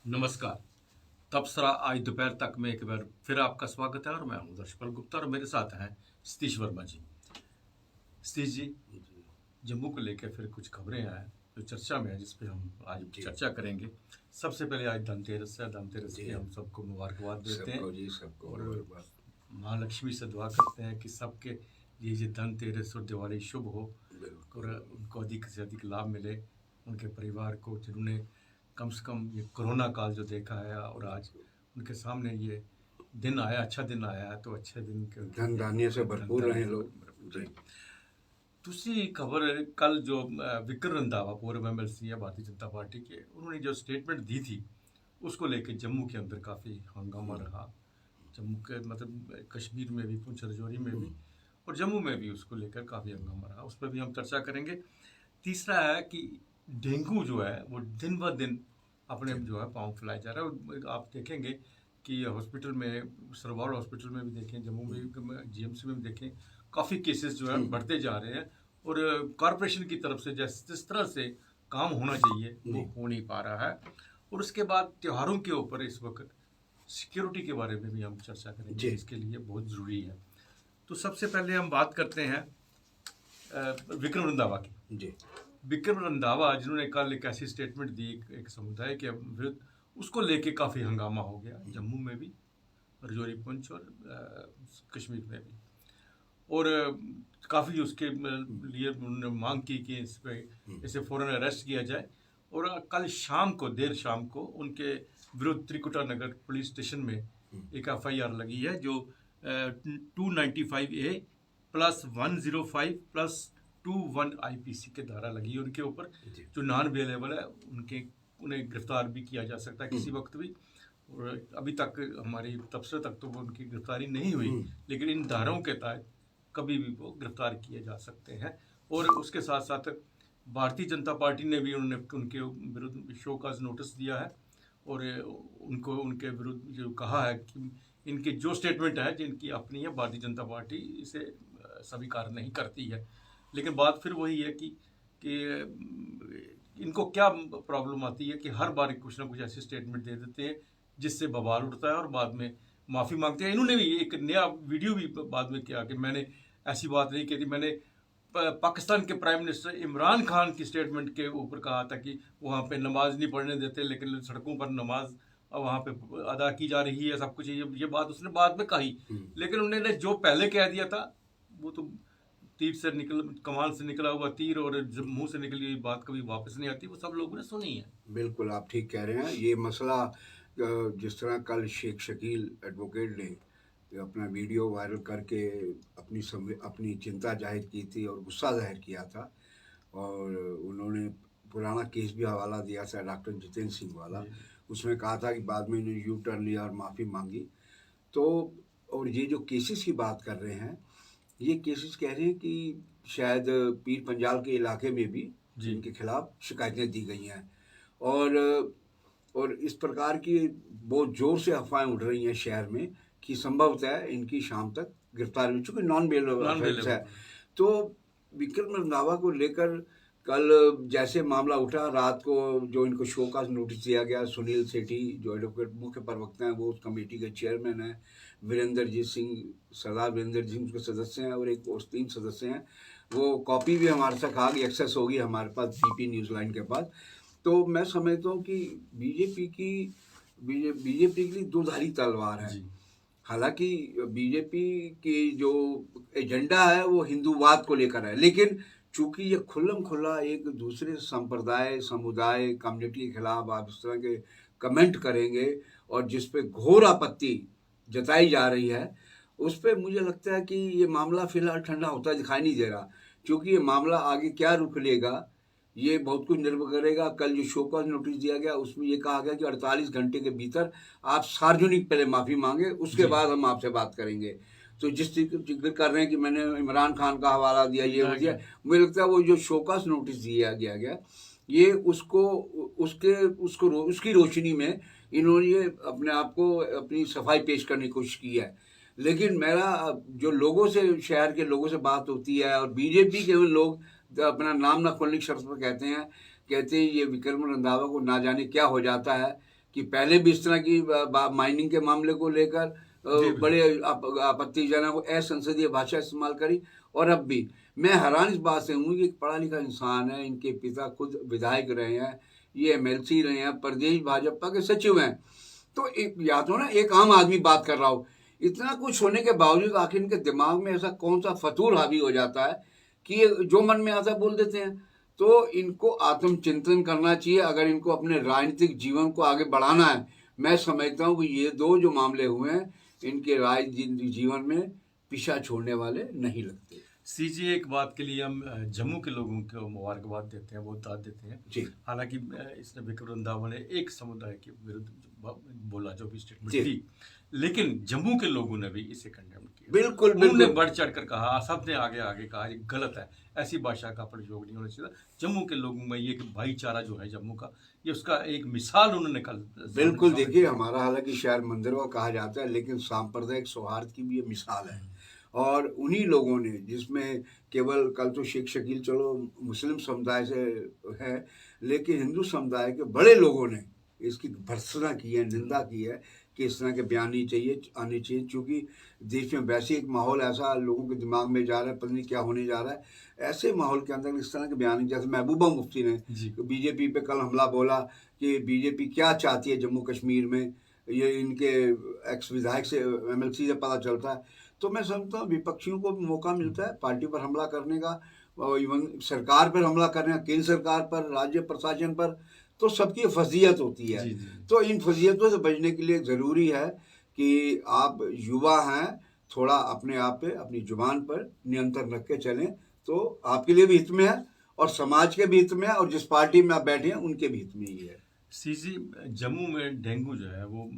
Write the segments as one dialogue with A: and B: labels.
A: नमस्कार। तबसरा आज दोपहर तक में एक बार फिर आपका स्वागत है और मैं हूं दर्शपाल गुप्ता और मेरे साथ हैं सतीश वर्मा जी। सतीश जी, जम्मू को लेकर फिर कुछ खबरें हैं जो चर्चा में है, जिस पे हम आज चर्चा करेंगे। सबसे पहले आज धनतेरस है। धनतेरस की हम सबको मुबारकबाद देते हैं
B: सबको
A: और महालक्ष्मी से दुआ करते हैं कि सबके लिए ये धनतेरस और दिवाली शुभ हो और उनको अधिक से अधिक लाभ मिले, उनके परिवार को जिन्होंने कम से कम ये कोरोना काल जो देखा है और आज उनके सामने ये दिन आया, अच्छा दिन आया है, तो अच्छे दिन के
B: धन धान्य से भरपूर रहे लोग।
A: दूसरी खबर, कल जो विक्रम रंधावा पूर्व एमएलसी है भारतीय जनता पार्टी के, उन्होंने जो स्टेटमेंट दी थी उसको लेकर जम्मू के अंदर काफ़ी हंगामा रहा। जम्मू के मतलब कश्मीर में भी, पुंछ राजौरी में भी और जम्मू में भी उसको लेकर काफ़ी हंगामा रहा। उस पर भी हम चर्चा करेंगे। तीसरा है कि डेंगू जो है वो दिन ब दिन अपने जो है पाँव फैलाया जा रहा है। आप देखेंगे कि हॉस्पिटल में, सरवाल हॉस्पिटल में भी देखें, जम्मू में जीएमसी में भी देखें, काफ़ी केसेस जो है बढ़ते जा रहे हैं और कॉरपोरेशन की तरफ से जिस तरह से काम होना चाहिए वो हो नहीं पा रहा है। और उसके बाद त्योहारों के ऊपर इस वक्त सिक्योरिटी के बारे में भी हम चर्चा करेंगे, इसके लिए बहुत ज़रूरी है। तो सबसे पहले हम बात करते हैं विक्रम रंधावा की।
B: जी,
A: विक्रम रंधावा जिन्होंने कल एक ऐसी स्टेटमेंट दी एक समुदाय के विरुद्ध, उसको लेके काफ़ी हंगामा हो गया जम्मू में भी, राजौरी, पुंछ और कश्मीर में भी। और काफ़ी उसके लिए उन्होंने मांग की कि इस पे इसे फ़ौरन अरेस्ट किया जाए। और कल शाम को, देर शाम को, उनके विरुद्ध त्रिकुटा नगर पुलिस स्टेशन में एक एफआईआर लगी है जो 295A + 105 + 21 आईपीसी के धारा लगी है उनके ऊपर, जो नॉन अवेलेबल है। उन्हें गिरफ्तार भी किया जा सकता है किसी वक्त भी। और अभी तक हमारी तबसरे तक तो वो उनकी गिरफ्तारी नहीं हुई, लेकिन इन धाराओं के तहत कभी भी वो गिरफ्तार किए जा सकते हैं। और उसके साथ साथ भारतीय जनता पार्टी ने भी उनके विरुद्ध शोकॉज नोटिस दिया है और उनके विरुद्ध जो कहा है कि इनकी जो स्टेटमेंट है जिनकी अपनी है, भारतीय जनता पार्टी इसे स्वीकार नहीं करती है। लेकिन बात फिर वही है कि इनको क्या प्रॉब्लम आती है कि हर बार कुछ ना कुछ ऐसे स्टेटमेंट दे देते हैं जिससे बवाल उठता है और बाद में माफ़ी मांगते हैं। इन्होंने भी एक नया वीडियो भी बाद में किया कि मैंने ऐसी बात नहीं की थी, मैंने पाकिस्तान के प्राइम मिनिस्टर इमरान खान की स्टेटमेंट के ऊपर कहा था कि वहाँ पे नमाज नहीं पढ़ने देते, लेकिन सड़कों पर नमाज वहाँ पे अदा की जा रही है, सब कुछ। ये बात उसने बाद में कही, लेकिन उन्होंने जो पहले कह दिया था वो तो तीर से कमान से निकला हुआ तीर और जब मुंह से निकली हुई बात कभी वापस नहीं आती, वो सब लोगों ने सुनी है।
B: बिल्कुल आप ठीक कह रहे हैं। ये मसला जिस तरह कल शेख शकील एडवोकेट ने अपना वीडियो वायरल करके अपनी चिंता जाहिर की थी और गुस्सा जाहिर किया था, और उन्होंने पुराना केस भी हवाला दिया था डॉक्टर जितेंद्र सिंह वाला। उसमें कहा था कि बाद में इन्होंने यू टर्न लिया और माफ़ी मांगी। तो और ये जो केसेस की बात कर रहे हैं, ये केसेस कह रहे हैं कि शायद पीर पंजाल के इलाके में भी इनके खिलाफ शिकायतें दी गई हैं और इस प्रकार की बहुत ज़ोर से अफवाहें उठ रही हैं शहर में कि संभवतः इनकी शाम तक गिरफ्तारी हो चुकी, नॉन बेलेबल है। तो विक्रम रंधावा को लेकर कल जैसे मामला उठा, रात को जो इनको शो का नोटिस दिया गया, सुनील सेठी जो एडवोकेट मुख्य प्रवक्ता हैं, वो उस कमेटी के चेयरमैन हैं, वीरेंद्रजीत सिंह, सरदार वीरेंद्र सिंह उसके सदस्य हैं और एक और 3 सदस्य हैं। वो कॉपी भी हमारे साथ आ गई, एक्सेस होगी हमारे पास पीपी न्यूज़ लाइन के पास। तो मैं समझता हूँ कि बीजेपी के लिए दोधारी तलवार है। हालांकि बीजेपी की जो एजेंडा है वो हिंदूवाद को लेकर है, लेकिन चूंकि ये खुल्लम खुल्ला एक दूसरे संप्रदाय, समुदाय, कम्युनिटी के खिलाफ आप इस तरह के कमेंट करेंगे और जिस पे घोर आपत्ति जताई जा रही है, उस पर मुझे लगता है कि ये मामला फिलहाल ठंडा होता दिखाई नहीं दे रहा। क्योंकि ये मामला आगे क्या रुख लेगा ये बहुत कुछ निर्भर करेगा। कल जो शो कॉज नोटिस दिया गया उसमें ये कहा गया कि 48 घंटे के भीतर आप सार्वजनिक पहले माफ़ी मांगे, उसके बाद हम आपसे बात करेंगे। तो जिस जिक्र कर रहे हैं कि मैंने इमरान खान का हवाला दिया, ये हो गया, मुझे लगता है वो जो शो कॉज नोटिस दिया गया ये उसकी रोशनी में इन्होंने अपने आप को अपनी सफाई पेश करने की कोशिश की है। लेकिन मेरा जो लोगों से, शहर के लोगों से बात होती है और बीजेपी के लोग अपना नाम ना खोलने की शर्त पर कहते हैं ये विक्रम रंधावा को ना जाने क्या हो जाता है कि पहले भी इस तरह की माइनिंग के मामले को लेकर बड़े आपत्तिजनक असंसदीय भाषा इस्तेमाल करी, और अब भी मैं हैरान इस बात से हूँ कि एक पढ़ा लिखा इंसान है, इनके पिता खुद विधायक रहे हैं, ये एमएलसी रहे हैं, प्रदेश भाजपा के सचिव हैं, तो एक या तो ना एक आम आदमी बात कर रहा हो, इतना कुछ होने के बावजूद आखिर इनके दिमाग में ऐसा कौन सा फतूर हावी हो जाता है कि ये जो मन में आता बोल देते हैं। तो इनको आत्मचिंतन करना चाहिए अगर इनको अपने राजनीतिक जीवन को आगे बढ़ाना है। मैं समझता हूँ कि ये दो जो मामले हुए हैं इनके राजनीतिक जीवन में पीछा छोड़ने वाले नहीं लगते।
A: सीजी, एक बात के लिए हम जम्मू के लोगों को मुबारकबाद देते हैं, बहुत दाद देते हैं
B: जी।
A: हालांकि इसने विक्रम रंधावा ने एक समुदाय के विरुद्ध बोला, जो भी स्टेटमेंट दी, लेकिन जम्मू के लोगों ने भी इसे कंडेम किया।
B: बिल्कुल
A: उन्होंने बढ़ चढ़ कर कहा, सबने आगे आगे कहा ये गलत है, ऐसी भाषा का प्रयोग नहीं होना चाहिए। जम्मू के लोगों में ये भाईचारा जो है जम्मू का, ये उसका एक मिसाल उन्होंने कल
B: बिल्कुल देखिए, हमारा हालांकि शहर मंदिरों कहा जाता है, लेकिन सांप्रदायिक सौहार्द की भी ये मिसाल है। और उन्हीं लोगों ने, जिसमें केवल कल तो शेख शकील चलो मुस्लिम समुदाय से है, लेकिन हिंदू समुदाय के बड़े लोगों ने इसकी भर्त्सना की है, निंदा की है कि इस तरह के बयान नहीं चाहिए आने चाहिए, क्योंकि देश में वैसे एक माहौल ऐसा लोगों के दिमाग में जा रहा है, पता नहीं क्या होने जा रहा है। ऐसे माहौल के अंदर इस तरह के बयान, जैसे महबूबा मुफ्ती ने बीजेपी पे कल हमला बोला कि बीजेपी क्या चाहती है जम्मू कश्मीर में, ये इनके एक्स विधायक से, एमएलसी से पता चलता है। तो मैं समझता हूँ विपक्षियों को भी मौका मिलता है पार्टी पर हमला करने का, इवन सरकार पर हमला करने का, केंद्र सरकार पर, राज्य प्रशासन पर, तो सबकी फजीयत होती है। तो इन फजीयतों से बचने के लिए ज़रूरी है कि आप युवा हैं, थोड़ा अपने आप पे, अपनी जुबान पर नियंत्रण रख के चलें, तो आपके लिए भी हित में है और समाज के भी हित में है, और जिस पार्टी में आप बैठे हैं उनके भी हित में ही है।
A: सीजी, जम्मू में डेंगू जो है वो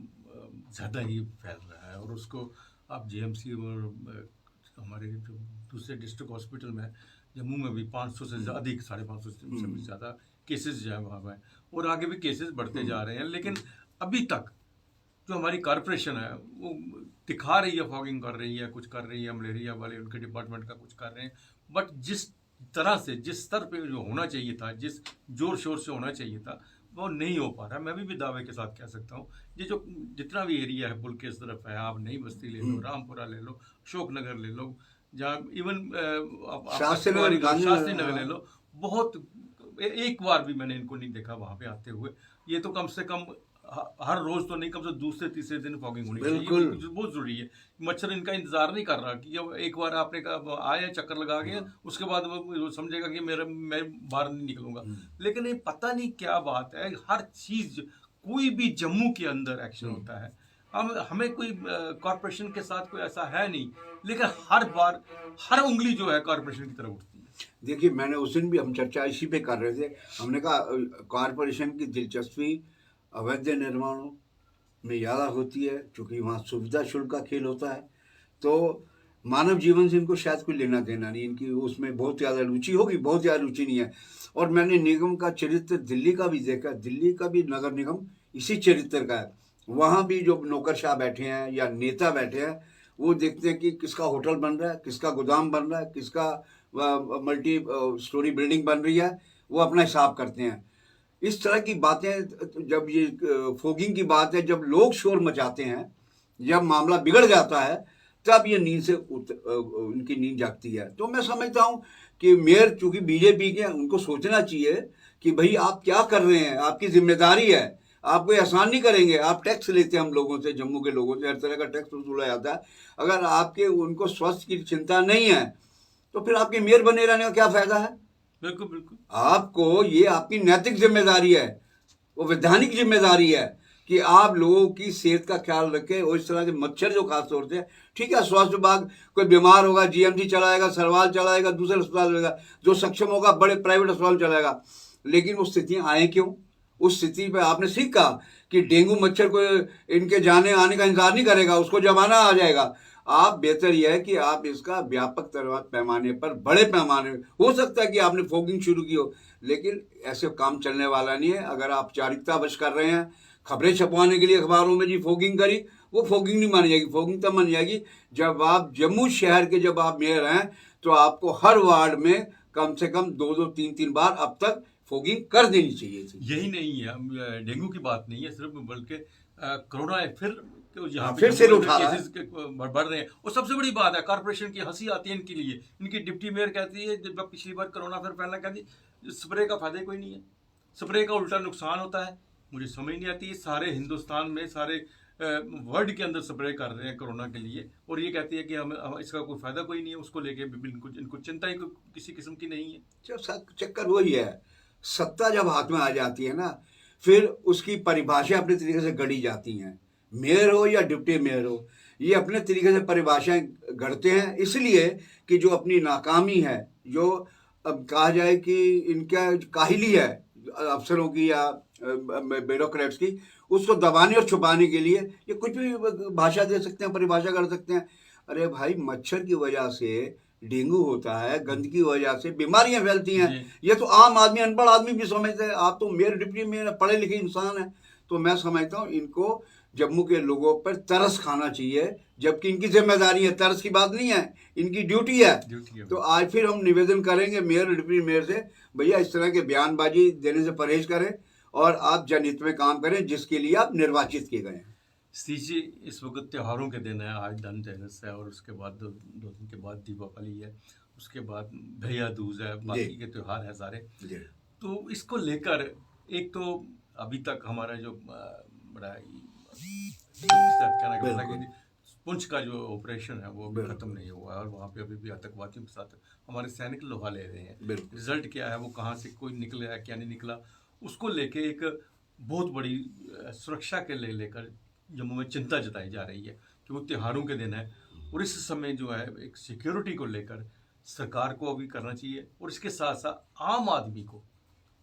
A: ज़्यादा ही फैल रहा है, और उसको आप जेएमसी और हमारे जो दूसरे डिस्ट्रिक्ट हॉस्पिटल में जम्मू में भी 500 से अधिक, 550 से भी ज़्यादा केसेस जो है वहाँ पर, और आगे भी केसेस बढ़ते जा रहे हैं। लेकिन अभी तक जो हमारी कॉरपोरेशन है वो दिखा रही है, फॉगिंग कर रही है, कुछ कर रही है, मलेरिया वाले उनके डिपार्टमेंट का कुछ कर रहे हैं, बट जिस तरह से, जिस स्तर पे जो होना चाहिए था, जिस जोर शोर से होना चाहिए था, वो नहीं हो पा रहा है। मैं भी दावे के साथ कह सकता हूँ, ये जो जितना भी एरिया है पुल के इस तरफ है, आप नई बस्ती ले लो, रामपुरा ले लो, अशोक नगर ले लो, जहाँ इवन शास्त्री नगर ले लो, बहुत एक बार भी मैंने इनको नहीं देखा वहाँ पे आते हुए। ये तो कम से कम हर रोज तो नहीं, कम से दूसरे तीसरे दिन फॉगिंग होनी चाहिए, बहुत जरूरी है। मच्छर इनका इंतजार नहीं कर रहा कि जब एक बार आपने आया चक्कर लगा गया, उसके बाद वो समझेगा कि मैं बाहर नहीं निकलूंगा। लेकिन ये पता नहीं क्या बात है, हर चीज कोई भी जम्मू के अंदर एक्शन होता है, हमें कोई कॉर्पोरेशन के साथ कोई ऐसा है नहीं, लेकिन हर बार हर उंगली जो है कॉर्पोरेशन की तरफ उठती है।
B: देखिए, मैंने उस दिन भी हम चर्चा इसी पे कर रहे थे, हमने कहा कॉर्पोरेशन की दिलचस्पी अवैध निर्माणों में ज़्यादा होती है, क्योंकि वहाँ सुविधा शुल्क का खेल होता है, तो मानव जीवन से इनको शायद कोई लेना देना नहीं, इनकी उसमें बहुत ज़्यादा रुचि होगी, बहुत ज़्यादा रुचि नहीं है। और मैंने निगम का चरित्र दिल्ली का भी देखा, दिल्ली का भी नगर निगम इसी चरित्र का है। वहाँ भी जो नौकरशाह बैठे हैं या नेता बैठे हैं, वो देखते हैं कि किसका होटल बन रहा है, किसका गोदाम बन रहा है, किसका मल्टी स्टोरी बिल्डिंग बन रही है, वो अपना हिसाब करते हैं। इस तरह की बातें, जब ये फोगिंग की बात है, जब लोग शोर मचाते हैं, जब मामला बिगड़ जाता है, तब ये नींद से उनकी नींद जागती है। तो मैं समझता हूँ कि मेयर चूंकि बीजेपी के, उनको सोचना चाहिए कि भाई आप क्या कर रहे हैं, आपकी जिम्मेदारी है, आप कोई एहसान नहीं करेंगे। आप टैक्स लेते हैं हम लोगों से, जम्मू के लोगों से हर तरह का टैक्स वसूला जाता है। अगर आपके उनको स्वास्थ्य की चिंता नहीं है, तो फिर आपके मेयर बने रहने का क्या फायदा है?
A: बिल्कुल बिल्कुल, आपको
B: ये आपकी नैतिक जिम्मेदारी है, वो वैधानिक जिम्मेदारी है कि आप लोगों की सेहत का ख्याल रखें। और इस तरह के मच्छर जो खास तौर से, ठीक है, स्वास्थ्य विभाग कोई बीमार होगा, जीएमसी चलाएगा, सरवाल चलाएगा, दूसरे अस्पताल चलाएगा, जो सक्षम होगा बड़े प्राइवेट अस्पताल चलाएगा। लेकिन वो स्थितियाँ आए क्यों? उस स्थिति पे आपने ठीक कहा कि डेंगू मच्छर को इनके जाने आने का इंतजार नहीं करेगा, उसको जब आना आ जाएगा। आप बेहतर यह है कि आप इसका व्यापक पैमाने पर, बड़े पैमाने, हो सकता है कि आपने फोगिंग शुरू की हो, लेकिन ऐसे काम चलने वाला नहीं है। अगर आप औपचारिकतावश कर रहे हैं, खबरें छपवाने के लिए अखबारों में जी फोगिंग करी, वो फोगिंग नहीं मानी जाएगी। फोगिंग तब मानी जाएगी जब आप जम्मू शहर के, जब आप मेयर हैं, तो आपको हर वार्ड में कम से कम 2-2, 3-3 बार अब तक फोगिंग कर देनी चाहिए थी।
A: यही नहीं है, डेंगू की बात नहीं है सिर्फ, बल्कि कोरोना है फिर यहाँ पे
B: फिर सिर
A: जम्मू में
B: उठा रहा है।
A: केसेस बढ़ रहे हैं। और सबसे बड़ी बात है, कॉर्पोरेशन की हंसी आती है इनके लिए। इनकी डिप्टी मेयर कहती है, जब पिछली बार कोरोना फिर फैलना, कहती स्प्रे का फायदा कोई नहीं है, स्प्रे का उल्टा नुकसान होता है। मुझे समझ नहीं आती, सारे हिंदुस्तान में, सारे वर्ल्ड के अंदर स्प्रे कर रहे हैं कोरोना के लिए, और ये कहती है कि हम इसका कोई फायदा कोई नहीं है, उसको लेके इनको चिंता ही किसी किस्म की नहीं है।
B: चक्कर वही है, सत्ता जब हाथ में आ जाती है ना, फिर उसकी परिभाषा अपने तरीके से गढ़ी जाती हैं। मेयर हो या डिप्टी मेयर हो, ये अपने तरीके से परिभाषाएं गढ़ते हैं, इसलिए कि जो अपनी नाकामी है, जो अब कहा जाए कि इनका काहिली है अफसरों की या ब्यूरोक्रेट्स की, उसको दबाने और छुपाने के लिए ये कुछ भी भाषा दे सकते हैं, परिभाषा कर सकते हैं। अरे भाई, मच्छर की वजह से डेंगू होता है, गंदगी की वजह से बीमारियां फैलती हैं। ये तो आम आदमी, अनपढ़ आदमी भी समझते हैं। आप तो मेयर डिप्टी मेयर पढ़े लिखे इंसान हैं, तो मैं समझता हूँ इनको जम्मू के लोगों पर तरस खाना चाहिए, जबकि इनकी जिम्मेदारी है, तरस की बात नहीं है, इनकी ड्यूटी है। तो आज फिर हम निवेदन करेंगे मेयर डिप्टी मेयर से, भैया इस तरह के बयानबाजी देने से परहेज करें और आप जनहित में काम करें जिसके लिए आप निर्वाचित किए गए हैं।
A: जी, इस वक्त त्योहारों के दिन है, आज धनतेरस है, और उसके बाद दो दिन के बाद दीपावली है, उसके बाद भैया दूज है, बाकी के त्योहार है सारे। तो इसको लेकर एक तो अभी तक हमारा जो बड़ा पुंछ का जो ऑपरेशन है वो अभी खत्म नहीं हुआ है, और वहाँ पे अभी भी आतंकवादियों के साथ हमारे सैनिक लोहा ले रहे हैं। रिजल्ट क्या है, वो कहाँ से कोई निकला है क्या नहीं निकला, उसको लेके एक बहुत बड़ी सुरक्षा के लेकर जम्मू में चिंता जताई जा रही है, क्योंकि त्योहारों के दिन है, और इस समय जो है एक सिक्योरिटी को लेकर सरकार को अभी करना चाहिए, और इसके साथ साथ आम आदमी को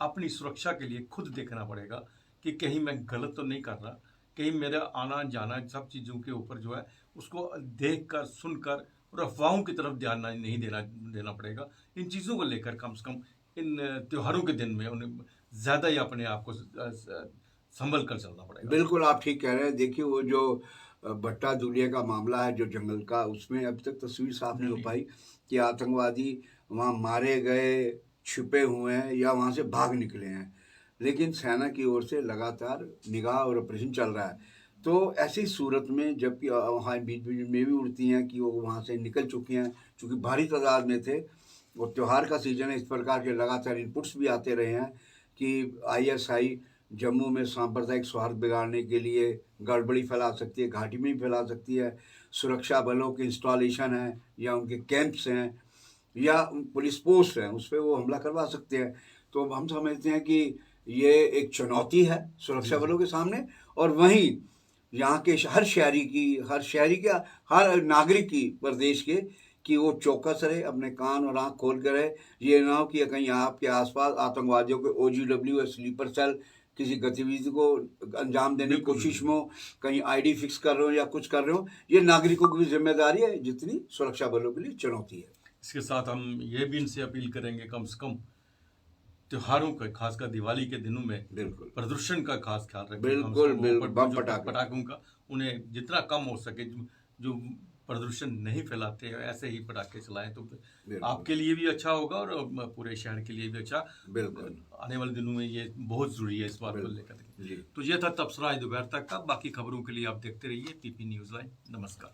A: अपनी सुरक्षा के लिए खुद देखना पड़ेगा कि कहीं मैं गलत तो नहीं कर रहा, कहीं मेरा आना जाना सब चीज़ों के ऊपर जो है उसको देख कर सुनकर, और अफवाहों की तरफ ध्यान नहीं देना पड़ेगा। इन चीज़ों को लेकर कम से कम इन त्योहारों के दिन में उन्हें ज़्यादा ही अपने आप को संभल कर चलना पड़ेगा।
B: बिल्कुल, आप ठीक कह रहे हैं। देखिए, वो जो भट्टा दुलिया का मामला है जो जंगल का, उसमें अब तक तस्वीर साफ नहीं हो पाई कि आतंकवादी वहाँ मारे गए, छिपे हुए हैं या वहाँ से भाग निकले हैं, लेकिन सेना की ओर से लगातार निगाह और ऑपरेशन चल रहा है। तो ऐसी सूरत में जबकि वहाँ बीच बीच में भी उड़ती हैं कि वो वहाँ से निकल चुकी हैं, चूँकि भारी तादाद में थे, और त्यौहार का सीजन है, इस प्रकार के लगातार इनपुट्स भी आते रहे हैं कि ISI जम्मू में सांप्रदायिक सौहार्द बिगाड़ने के लिए गड़बड़ी फैला सकती है, घाटी में भी फैला सकती है। सुरक्षा बलों के इंस्टॉलेशन हैं या उनके कैंप्स हैं या पुलिस पोस्ट हैं, उस पर वो हमला करवा सकते हैं। तो हम समझते हैं कि ये एक चुनौती है सुरक्षा बलों के सामने, और वहीं यहाँ के हर शहरी क्या हर नागरिक की, प्रदेश के, कि वो चौकस रहे, अपने कान और आँख खोल कर रहे। ये ना हो कि कहीं आपके आसपास आतंकवादियों के OGW या स्लीपर सेल किसी गतिविधि को अंजाम देने की कोशिश में कहीं ID फिक्स कर रहे हो या कुछ कर रहे हो। ये नागरिकों की भी जिम्मेदारी है जितनी सुरक्षा बलों के लिए चुनौती है।
A: इसके साथ हम ये भी इनसे अपील करेंगे, कम से कम त्योहारों का, खासकर दिवाली के दिनों में
B: बिल्कुल
A: प्रदूषण का खास ख्याल रखें।
B: बिल्कुल बम
A: पटाखों का उन्हें जितना कम हो सके, जो प्रदूषण नहीं फैलाते हैं ऐसे ही पटाखे चलाएं, तो आपके लिए भी अच्छा होगा और पूरे शहर के लिए भी अच्छा।
B: बिल्कुल
A: आने वाले दिनों में ये बहुत जरूरी है इस बात को लेकर। तो ये था तबसरा दोपहर तक का। बाकी खबरों के लिए आप देखते रहिए PP न्यूज़ लाइव। नमस्कार।